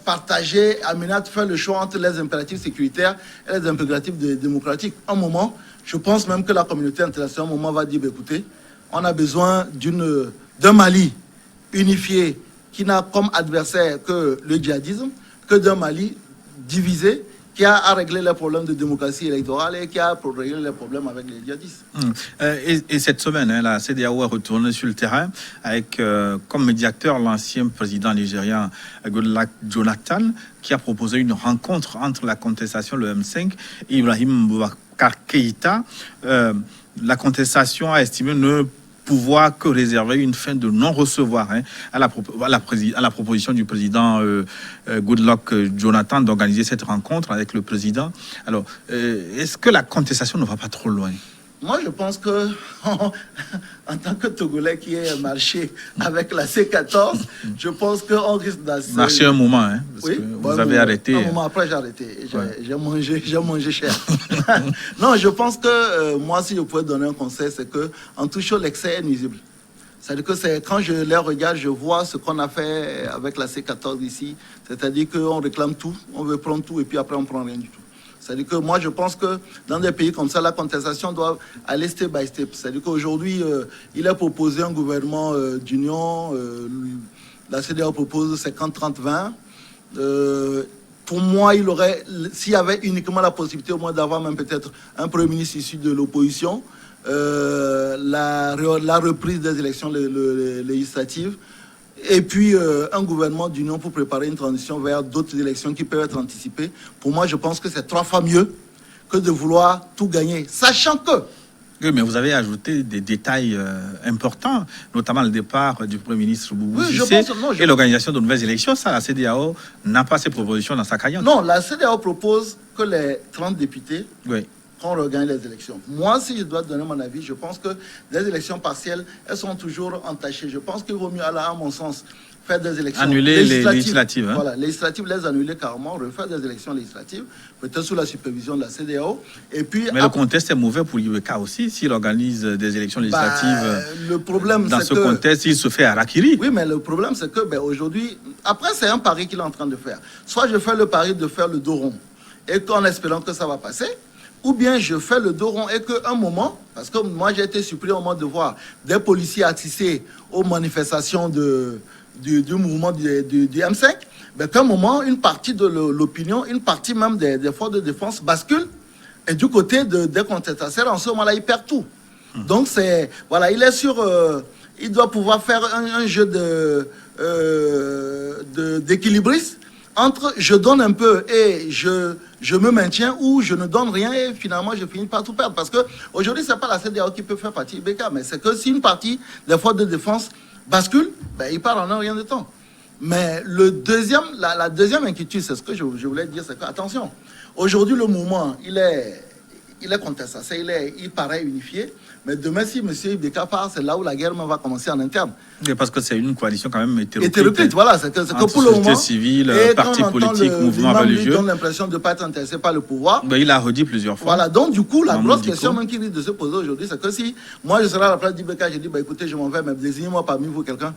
partager, amener à faire le choix entre les impératifs sécuritaires et les impératifs démocratiques. Un moment, je pense même que la communauté internationale, un moment, va dire, écoutez, on a besoin d'un Mali unifié qui n'a comme adversaire que le djihadisme, que d'un Mali divisé qui a à régler les problèmes de démocratie électorale et qui a à régler les problèmes avec les djihadistes. Et cette semaine, la CEDEAO est retournée sur le terrain avec comme médiateur l'ancien président nigérian Goodluck Jonathan, qui a proposé une rencontre entre la contestation, le M5, et Ibrahim Boubacar Keïta. La contestation a estimé ne pouvoir que réserver une fin de non-recevoir à la proposition du président Goodluck Jonathan d'organiser cette rencontre avec le président. Alors, est-ce que la contestation ne va pas trop loin? Moi, je pense que, en tant que Togolais qui est marché avec la C14, je pense qu'on risque d'assez... Marcher un moment, hein, parce Oui, que bon, vous avez arrêté. Un moment après, j'ai arrêté. J'ai mangé cher. Non, je pense que moi, si je pouvais donner un conseil, c'est que en touchant l'excès est nuisible. C'est-à-dire que quand je les regarde, je vois ce qu'on a fait avec la C14 ici. C'est-à-dire qu'on réclame tout, on veut prendre tout et puis après on prend rien du tout. C'est-à-dire que moi, je pense que dans des pays comme ça, la contestation doit aller step by step. C'est-à-dire qu'aujourd'hui, il est proposé un gouvernement d'union. La CEDEAO propose 50-30-20. Pour moi, s'il y avait uniquement la possibilité au moins d'avoir même peut-être un Premier ministre issu de l'opposition, la reprise des élections législatives, et puis un gouvernement d'union pour préparer une transition vers d'autres élections qui peuvent être anticipées. Pour moi, je pense que c'est 3 fois mieux que de vouloir tout gagner, sachant que... Oui, mais vous avez ajouté des détails importants, notamment le départ du Premier ministre Boubou Cissé et l'organisation de nouvelles élections. Ça, la CEDEAO n'a pas ces propositions dans sa cagnotte. Non, la CEDEAO propose que les 30 députés... Oui. On regagne les élections. Moi, si je dois donner mon avis, je pense que les élections partielles, elles sont toujours entachées. Je pense qu'il vaut mieux, à mon sens, faire des élections annuler les législatives. Hein? Voilà, législatives, les annuler carrément, refaire des élections législatives, peut-être sous la supervision de la CEDEAO. Et puis, mais le contexte est mauvais pour l'IBK aussi, s'il organise des élections législatives. Le problème, dans ce contexte, il se fait harakiri. Oui, mais le problème, c'est que aujourd'hui, après, c'est un pari qu'il est en train de faire. Soit je fais le pari de faire le dos rond, et qu'en espérant que ça va passer, ou bien je fais le dos rond et qu'à un moment, parce que moi j'ai été surpris au moment de voir des policiers assistés aux manifestations du mouvement du M5, mais qu'à un moment, une partie de l'opinion, une partie même des forces de défense bascule, et du côté des contestataires, en ce moment-là, il perd tout. Donc voilà, il est sur... il doit pouvoir faire un jeu d'équilibriste entre je donne un peu et je me maintiens, ou je ne donne rien et finalement je finis par tout perdre. Parce qu'aujourd'hui, ce n'est pas la CEDEAO qui peut faire partie IBK, mais c'est que si une partie des forces de défense bascule, ben, il part en un rien de temps. Mais la deuxième inquiétude, c'est ce que je voulais dire, c'est que, attention, aujourd'hui le mouvement, il est contesté, il paraît unifié, mais demain, si M. Ibeka part, c'est là où la guerre va commencer en interne. Et parce que c'est une coalition quand même hétéroclite. Voilà, c'est que pour le moment... Société civile, partis politiques, mouvements religieux... Il donne l'impression de ne pas être intéressé par le pouvoir. Ben, il a redit plusieurs fois. Voilà, donc du coup, la grosse question même qui risque de se poser aujourd'hui, c'est que si moi je serais à la place d'Ibeka, je dis, bah, écoutez, je m'en vais, mais désignez-moi parmi vous quelqu'un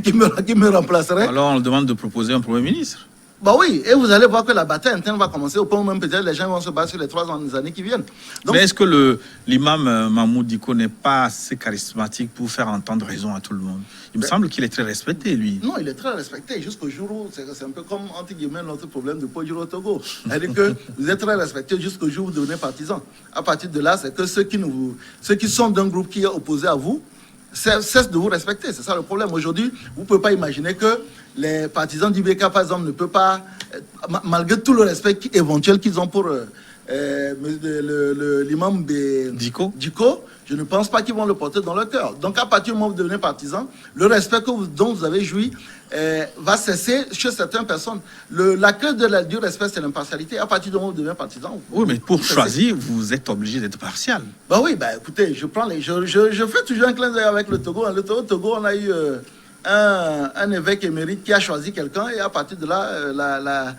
qui me remplacerait. Alors on demande de proposer un Premier ministre. Bah oui, et vous allez voir que la bataille interne va commencer au point où même peut-être les gens vont se battre sur les 3 années qui viennent. Donc, mais est-ce que l'imam Mahmoud Dicko n'est pas assez charismatique pour faire entendre raison à tout le monde? Il me semble qu'il est très respecté, lui. Non, il est très respecté jusqu'au jour où, c'est un peu comme, entre guillemets, notre problème de Pojiro au Togo. C'est-à-dire que vous êtes très respecté jusqu'au jour où vous devenez partisan. À partir de là, c'est que ceux qui sont d'un groupe qui est opposé à vous, cessent de vous respecter. C'est ça le problème. Aujourd'hui, vous ne pouvez pas imaginer que les partisans d'IBK, par exemple, ne peuvent pas, malgré tout le respect éventuel qu'ils ont pour l'imam Dicko, je ne pense pas qu'ils vont le porter dans leur cœur. Donc, à partir du moment où vous devenez partisan, le respect dont vous avez joui va cesser chez certaines personnes. La clé du respect, c'est l'impartialité. À partir du moment où vous devenez partisan... Oui, mais pour choisir, vous êtes obligé d'être partial. Bah oui, bah écoutez, je fais toujours un clin d'œil avec le Togo. Le Togo, on a eu... un évêque émérite qui a choisi quelqu'un, et à partir de là,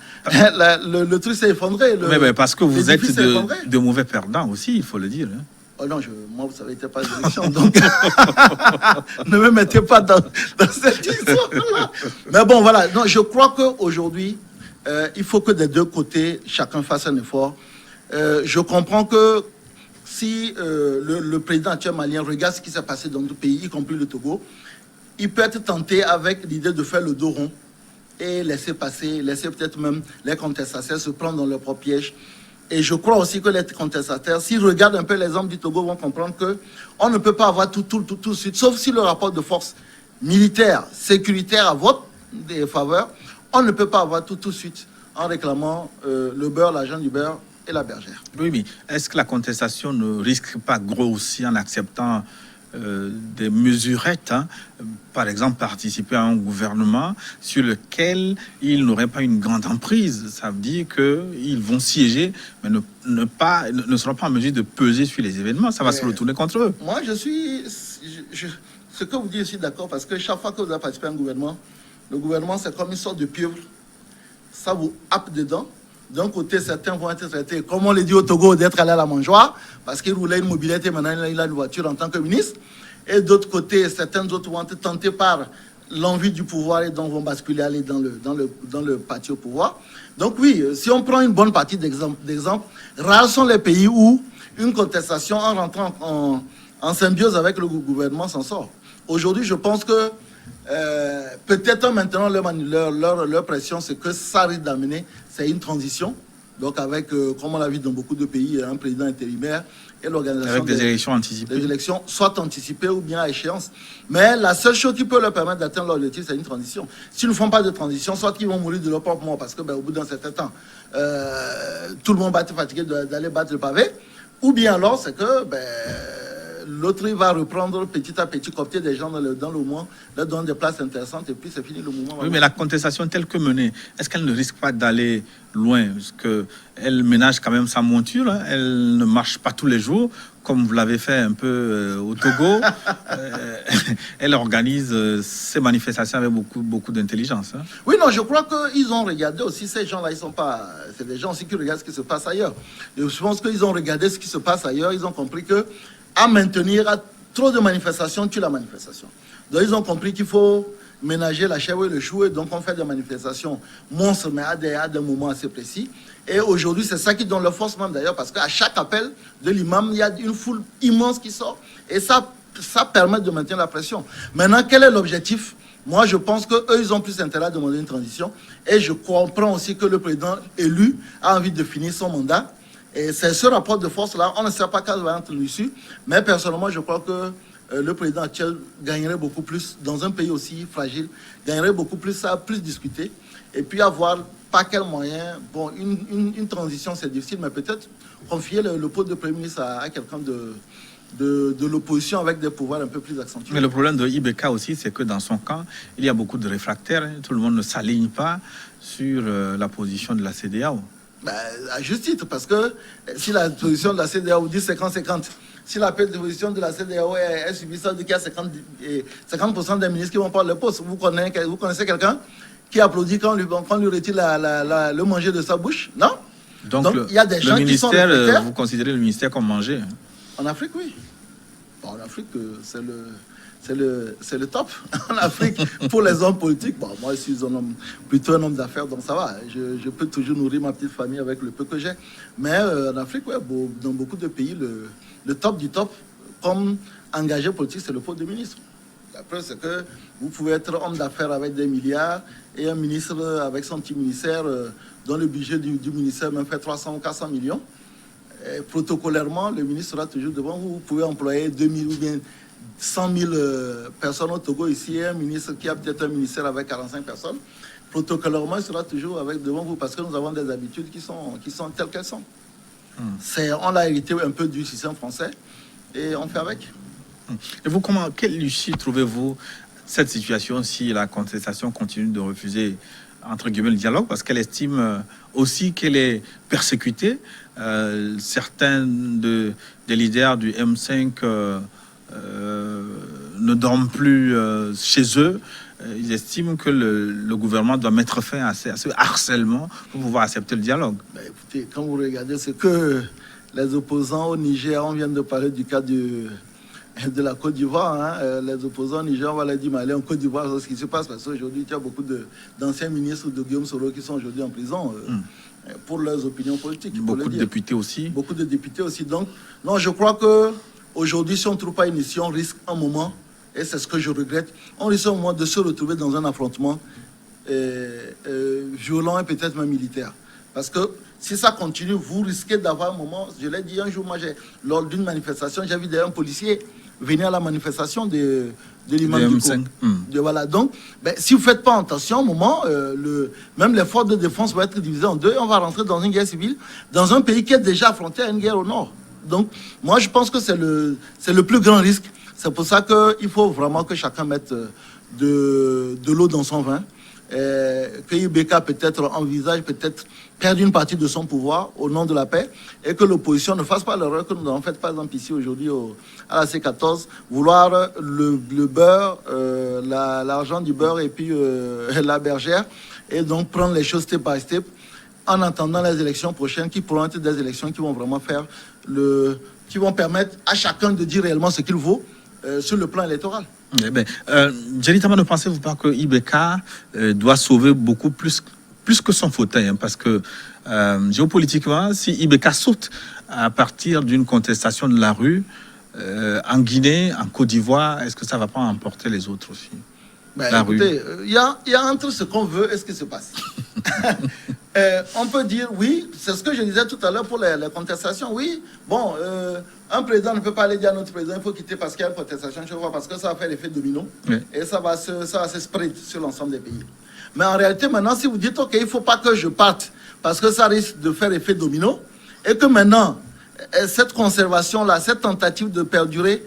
le truc s'est effondré. Mais parce que vous êtes de mauvais perdants aussi, il faut le dire. Hein. Oh non, moi, vous savez, il n'était pas d'élection, donc ne me mettez pas dans cette histoire-là. Mais bon, voilà, non, je crois qu'aujourd'hui, il faut que des deux côtés, chacun fasse un effort. Je comprends que si le président actuel malien regarde ce qui s'est passé dans d'autres pays, y compris le Togo, il peut être tenté avec l'idée de faire le dos rond et laisser peut-être même les contestataires se prendre dans leur propre piège. Et je crois aussi que les contestataires, s'ils regardent un peu l'exemple du Togo, vont comprendre qu'on ne peut pas avoir tout de suite, sauf si le rapport de force militaire, sécuritaire à votre faveur, on ne peut pas avoir tout de suite en réclamant le beurre, l'argent du beurre et la bergère. Oui, mais est-ce que la contestation ne risque pas gros aussi en acceptant des mesurettes, hein. Par exemple, participer à un gouvernement sur lequel ils n'auraient pas une grande emprise. Ça veut dire qu'ils vont siéger, mais ne seront pas en mesure de peser sur les événements. Ça va se retourner contre eux. Moi, ce que vous dites, je suis d'accord, parce que chaque fois que vous avez participé à un gouvernement, le gouvernement, c'est comme une sorte de pieuvre. Ça vous happe dedans. D'un côté, certains vont être traités, comme on le dit au Togo, d'être allés à la mangeoire, parce qu'il roulait une mobilité, maintenant il a une voiture en tant que ministre. Et d'autre côté, certains autres vont être tentés par l'envie du pouvoir et donc vont basculer, aller dans le parti au pouvoir. Donc oui, si on prend une bonne partie d'exemple, rares sont les pays où une contestation en rentrant en symbiose avec le gouvernement s'en sort. Aujourd'hui, je pense que peut-être maintenant leur pression, c'est que ça risque d'amener, c'est une transition. Donc avec, comme on l'a vu dans beaucoup de pays, un président intérimaire et l'organisation avec des élections anticipées. Des élections soit anticipées ou bien à échéance. Mais la seule chose qui peut leur permettre d'atteindre leur objectif, c'est une transition. S'ils ne font pas de transition, soit qu'ils vont mourir de leur propre mort, parce que au bout d'un certain temps, tout le monde va être fatigué d'aller battre le pavé, ou bien alors c'est que l'autre il va reprendre petit à petit, coopter des gens dans le mouvement, leur donner des places intéressantes et puis c'est fini le mouvement. Oui, mais la contestation telle que menée, est-ce qu'elle ne risque pas d'aller loin? Parce qu'elle ménage quand même sa monture, hein. Elle ne marche pas tous les jours, comme vous l'avez fait un peu au Togo. Elle organise ses manifestations avec beaucoup d'intelligence. Hein. Oui, non, je crois qu'ils ont regardé aussi, ces gens-là, ils sont pas... C'est des gens aussi qui regardent ce qui se passe ailleurs. Et je pense qu'ils ont regardé ce qui se passe ailleurs, ils ont compris que à maintenir trop de manifestations tue la manifestation. Donc ils ont compris qu'il faut ménager la chèvre et le chou, et donc on fait des manifestations monstres, mais à des moments assez précis. Et aujourd'hui, c'est ça qui donne leur force même d'ailleurs, parce qu'à chaque appel de l'imam, il y a une foule immense qui sort, et ça permet de maintenir la pression. Maintenant, quel est l'objectif? Moi, je pense qu'eux, ils ont plus intérêt à demander une transition, et je comprends aussi que le président élu a envie de finir son mandat. Et c'est ce rapport de force-là, on ne sait pas quand va être l'issue, mais personnellement, je crois que le président actuel gagnerait beaucoup plus, dans un pays aussi fragile, gagnerait beaucoup plus à plus discuter, et puis avoir pas quel moyen, bon, une transition c'est difficile, mais peut-être confier le poste de Premier ministre à quelqu'un de l'opposition avec des pouvoirs un peu plus accentués. Mais le problème de Ibeka aussi, c'est que dans son camp, il y a beaucoup de réfractaires, hein. Tout le monde ne s'aligne pas sur la position de la CEDEAO. À juste titre, parce que si la position de la CEDEAO dit 50-50, si la position de la CEDEAO est subie, ça veut dire qu'il y a 50% des ministres qui vont prendre le poste. Vous connaissez quelqu'un qui applaudit quand on lui retire le manger de sa bouche? Non? Donc il y a des gens qui sont vous considérez le ministère comme manger? Hein? En Afrique, oui. Bon, en Afrique, c'est le top. En Afrique, pour les hommes politiques, bon, moi je suis plutôt un homme d'affaires, donc ça va. Je peux toujours nourrir ma petite famille avec le peu que j'ai. Mais en Afrique, ouais, dans beaucoup de pays, le top du top, comme engagé politique, c'est le poste de ministre. Après, c'est que vous pouvez être homme d'affaires avec des milliards et un ministre avec son petit ministère, dont le budget du ministère même fait 300 ou 400 millions. Et protocolairement, le ministre sera toujours devant vous. Vous pouvez employer 2000 ou bien 100 000 personnes au Togo ici, et un ministre qui a peut-être un ministère avec 45 personnes. Protocolairement, il sera toujours devant vous, parce que nous avons des habitudes qui sont telles qu'elles sont. On l'a hérité un peu du système français et on fait avec. Et vous, quelle issue trouvez-vous cette situation si la contestation continue de refuser, entre guillemets, le dialogue, parce qu'elle estime aussi qu'elle est persécutée? Certains des leaders du M5 ne dorment plus chez eux. Ils estiment que le gouvernement doit mettre fin à ce harcèlement pour pouvoir accepter le dialogue. Écoutez, quand vous regardez ce que les opposants au Niger, on vient de parler du cas de la Côte d'Ivoire, hein, les opposants au Niger, on va leur dire, mais allez en Côte d'Ivoire, c'est ce qui se passe, parce qu'aujourd'hui, il y a beaucoup d'anciens ministres de Guillaume Soro qui sont aujourd'hui en prison pour leurs opinions politiques. Beaucoup de députés aussi. Beaucoup de députés aussi. Donc, non, je crois qu'aujourd'hui, si on ne trouve pas une issue, on risque un moment, et c'est ce que je regrette, on risque un moment de se retrouver dans un affrontement violent et peut-être même militaire. Parce que si ça continue, vous risquez d'avoir un moment, je l'ai dit un jour, moi, lors d'une manifestation, j'ai vu un policier venir à la manifestation de l'imam du Congo. Voilà. Donc, si vous ne faites pas attention, au moment, même les forces de défense vont être divisées en deux, on va rentrer dans une guerre civile, dans un pays qui est déjà affronté à une guerre au nord. Donc, moi, je pense que c'est le plus grand risque. C'est pour ça qu'il faut vraiment que chacun mette de l'eau dans son vin. Que IBK peut-être envisage peut-être perdre une partie de son pouvoir au nom de la paix et que l'opposition ne fasse pas l'erreur que nous avons faite par exemple ici aujourd'hui à la C14, vouloir le beurre, l'argent du beurre et puis la bergère, et donc prendre les choses step by step en attendant les élections prochaines qui pourront être des élections qui vont vraiment faire qui vont permettre à chacun de dire réellement ce qu'il vaut sur le plan électoral. Eh bien, Jelitama, ne pensez-vous pas que IBK doit sauver beaucoup plus que son fauteuil, hein, parce que géopolitiquement, si IBK saute à partir d'une contestation de la rue, en Guinée, en Côte d'Ivoire, est-ce que ça ne va pas emporter les autres aussi? Écoutez, il y a entre ce qu'on veut et ce qui se passe. On peut dire, oui, c'est ce que je disais tout à l'heure pour les contestations. Oui, bon, un président ne peut pas aller dire à notre président, il faut quitter parce qu'il y a une contestation, je vois, parce que ça va faire l'effet domino, oui. Et ça va se spread sur l'ensemble des pays. Mais en réalité, maintenant, si vous dites, OK, il ne faut pas que je parte, parce que ça risque de faire effet domino, et que maintenant, cette conservation-là, cette tentative de perdurer,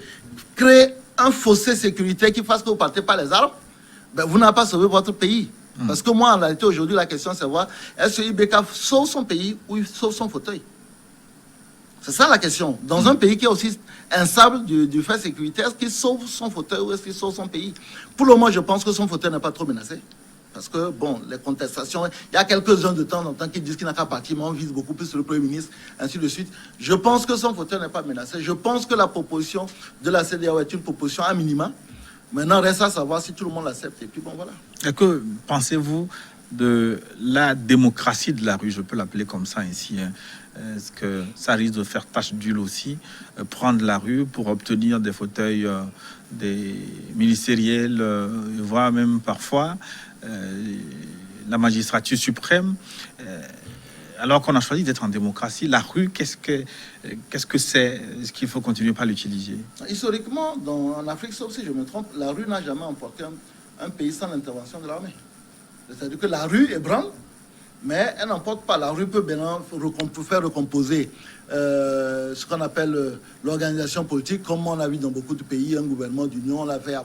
crée un fossé sécuritaire qui fasse que vous ne partez pas les armes, ben, vous n'avez pas sauvé votre pays. Parce que moi, en réalité, aujourd'hui, la question, c'est voir, est-ce que IBK sauve son pays ou il sauve son fauteuil? C'est ça la question. Dans un pays qui est aussi instable du fait sécuritaire, est-ce qu'il sauve son fauteuil ou est-ce qu'il sauve son pays? Pour le moment, je pense que son fauteuil n'est pas trop menacé. Parce que, bon, les contestations, il y a quelques-uns de temps en temps qui disent qu'il n'a qu'à partir, mais on vise beaucoup plus le Premier ministre, ainsi de suite. Je pense que son fauteuil n'est pas menacé. Je pense que la proposition de la CEDEAO est une proposition à minima. Maintenant, reste à savoir si tout le monde l'accepte. Et puis, bon, voilà. Et que pensez-vous de la démocratie de la rue? Je peux l'appeler comme ça ici. Hein. Est-ce que ça risque de faire tache d'huile aussi, prendre la rue pour obtenir des fauteuils des ministériels, voire même parfois la magistrature suprême, alors qu'on a choisi d'être en démocratie? La rue, qu'est-ce que c'est? Est-ce qu'il faut continuer par l'utiliser? Historiquement, en Afrique, sauf si je me trompe, la rue n'a jamais emporté un pays sans l'intervention de l'armée. C'est-à-dire que la rue ébranle, mais elle n'emporte pas. La rue peut bien faire recomposer ce qu'on appelle l'organisation politique, comme on a vu dans beaucoup de pays, un gouvernement d'union, on l'a fait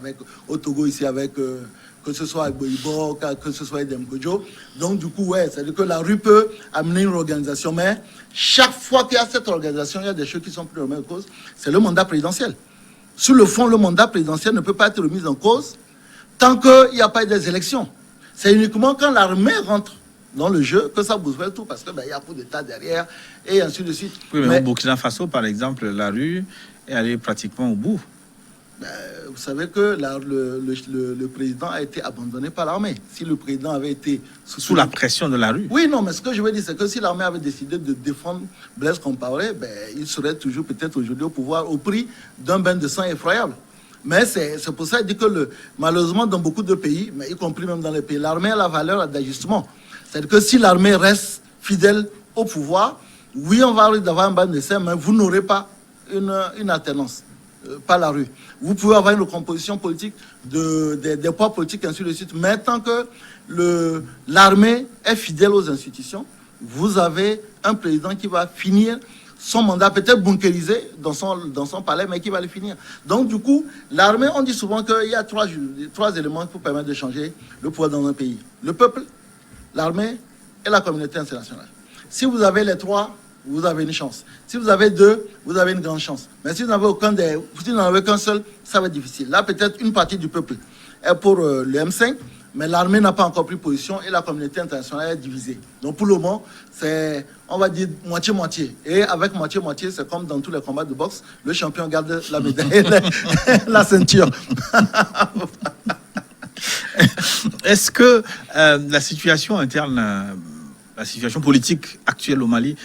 au Togo ici avec... que ce soit avec Boibo, que ce soit avec Demkodjo. Donc, du coup, ouais, c'est-à-dire que la rue peut amener une organisation, mais chaque fois qu'il y a cette organisation, il y a des choses qui sont plus remises en cause. C'est le mandat présidentiel. Sur le fond, le mandat présidentiel ne peut pas être remis en cause tant qu'il n'y a pas des élections. C'est uniquement quand l'armée rentre dans le jeu que ça bouleverse tout, parce qu'il y a coup d'État derrière, et ainsi de suite. Oui, mais au Burkina Faso, par exemple, la rue est allée pratiquement au bout. Vous savez que le président a été abandonné par l'armée. Si le président avait été sous la pression de la rue. Oui, non, mais ce que je veux dire, c'est que si l'armée avait décidé de défendre Blaise Compaoré, il serait toujours peut-être aujourd'hui au pouvoir au prix d'un bain de sang effroyable. Mais c'est pour ça qu'il dit que malheureusement, dans beaucoup de pays, mais y compris même dans les pays, l'armée a la valeur d'ajustement. C'est-à-dire que si l'armée reste fidèle au pouvoir, oui, on va avoir un bain de sang, mais vous n'aurez pas une alternance. Pas la rue. Vous pouvez avoir une recomposition politique des poids politiques, ainsi de suite. Mais tant que l'armée est fidèle aux institutions, vous avez un président qui va finir son mandat, peut-être bunkérisé dans son palais, mais qui va le finir. Donc, du coup, l'armée, on dit souvent qu'il y a trois éléments pour permettre de changer le pouvoir dans un pays. Le peuple, l'armée et la communauté internationale. Si vous avez les trois, vous avez une chance. Si vous avez deux, vous avez une grande chance. Mais si vous n'en avez qu'un seul, ça va être difficile. Là, peut-être une partie du peuple est pour le M5, mais l'armée n'a pas encore pris position et la communauté internationale est divisée. Donc pour le moment, c'est, on va dire, moitié-moitié. Et avec moitié-moitié, c'est comme dans tous les combats de boxe, le champion garde la médaille, la ceinture. Est-ce que la situation interne... la situation politique actuelle au Mali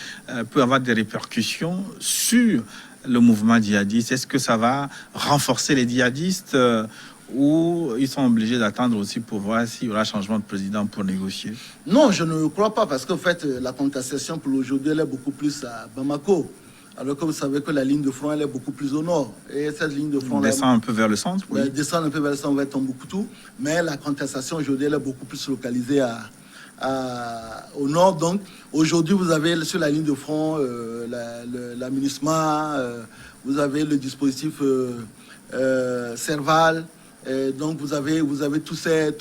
peut avoir des répercussions sur le mouvement djihadiste? Est-ce que ça va renforcer les djihadistes ou ils sont obligés d'attendre aussi pour voir s'il y aura changement de président pour négocier? Non, je ne crois pas, parce qu'en fait, la contestation pour aujourd'hui, elle est beaucoup plus à Bamako. Alors que vous savez que la ligne de front, elle est beaucoup plus au nord. Et cette ligne de front... descend un peu vers le centre, oui. Descend un peu vers le centre, vers Tombouctou. Mais la contestation aujourd'hui, elle est beaucoup plus localisée au nord. Donc, aujourd'hui, vous avez sur la ligne de front la MINUSMA, vous avez le dispositif Serval. Donc vous avez tous ces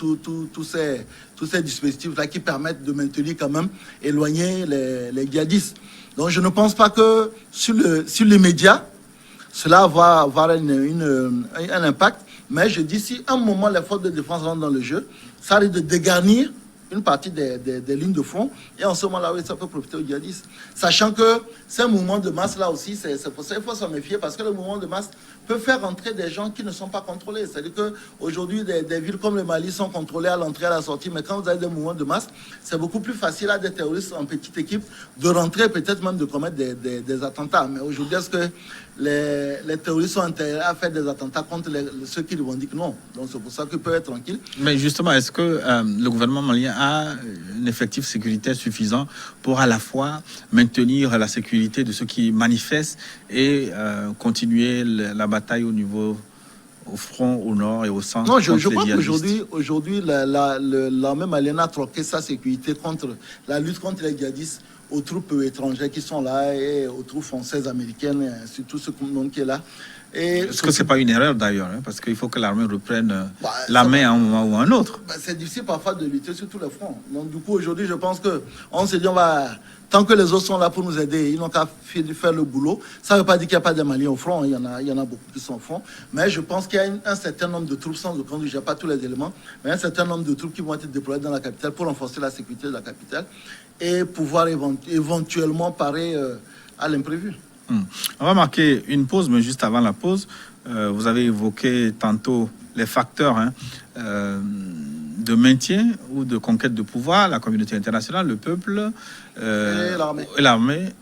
dispositifs-là qui permettent de maintenir quand même, éloigner les djihadistes. Donc je ne pense pas que sur les médias, cela va avoir un impact. Mais je dis, si à un moment les forces de défense rentrent dans le jeu, ça risque de dégarnir une partie des lignes de front. Et en ce moment-là, oui, ça peut profiter aux djihadistes. Sachant que ces mouvements de masse, là aussi, c'est pour ça qu'il faut s'en méfier, parce que le mouvement de masse peut faire rentrer des gens qui ne sont pas contrôlés. C'est-à-dire qu'aujourd'hui, des villes comme le Mali sont contrôlées à l'entrée et à la sortie, mais quand vous avez des mouvements de masse, c'est beaucoup plus facile à des terroristes en petite équipe de rentrer, peut-être même de commettre des attentats. Mais aujourd'hui, est-ce que les terroristes sont intéressés à faire des attentats contre ceux qui revendiquent non? Donc c'est pour ça qu'ils peuvent être tranquilles. Mais justement, est-ce que le gouvernement malien a un effectif sécuritaire suffisant pour à la fois maintenir la sécurité de ceux qui manifestent et continuer la bataille au front, au nord et au centre? Non, je crois qu'aujourd'hui, l'armée malienne a troqué sa sécurité contre la lutte contre les djihadistes aux troupes étrangères qui sont là et aux troupes françaises, américaines, et surtout ce monde qui est là. Est-ce que ce n'est pas une erreur d'ailleurs, hein, parce qu'il faut que l'armée reprenne la main à un moment ou à un autre? C'est difficile parfois de lutter sur tous les fronts. Donc du coup, aujourd'hui, je pense qu'on s'est dit, tant que les autres sont là pour nous aider, ils n'ont qu'à faire le boulot. Ça ne veut pas dire qu'il n'y a pas de Maliens au front, il y en a beaucoup qui sont au front. Mais je pense qu'il y a un certain nombre de troupes, sans aucun doute, je n'ai pas tous les éléments, mais un certain nombre de troupes qui vont être déployées dans la capitale pour renforcer la sécurité de la capitale et pouvoir éventuellement parer à l'imprévu. On va marquer une pause, mais juste avant la pause, vous avez évoqué tantôt les facteurs de maintien ou de conquête de pouvoir, la communauté internationale, le peuple et l'armée.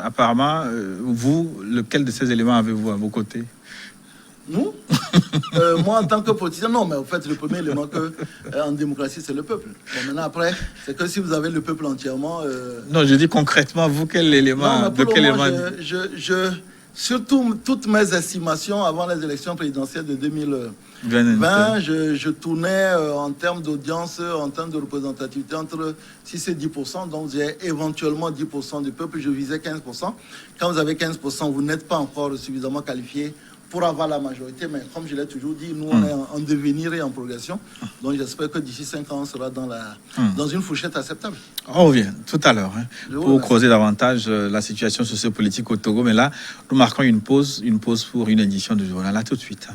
Apparemment, vous, lequel de ces éléments avez-vous à vos côtés? Nous moi, en tant que politicien, non, mais en fait, le premier élément en démocratie, c'est le peuple. Bon, maintenant, après, c'est que si vous avez le peuple entièrement... Non, je dis concrètement, vous, quel élément? Surtout, toutes mes estimations avant les élections présidentielles de 2020, je tournais en termes d'audience, en termes de représentativité, entre 6 et 10%. Donc, j'ai éventuellement 10% du peuple, je visais 15%. Quand vous avez 15%, vous n'êtes pas encore suffisamment qualifié pour avoir la majorité, mais comme je l'ai toujours dit, nous, on est en devenir et en progression. Donc, j'espère que d'ici 5 ans, on sera dans une fourchette acceptable. On revient tout à l'heure pour creuser davantage la situation sociopolitique au Togo. Mais là, nous marquons une pause pour une édition du journal. À tout de suite.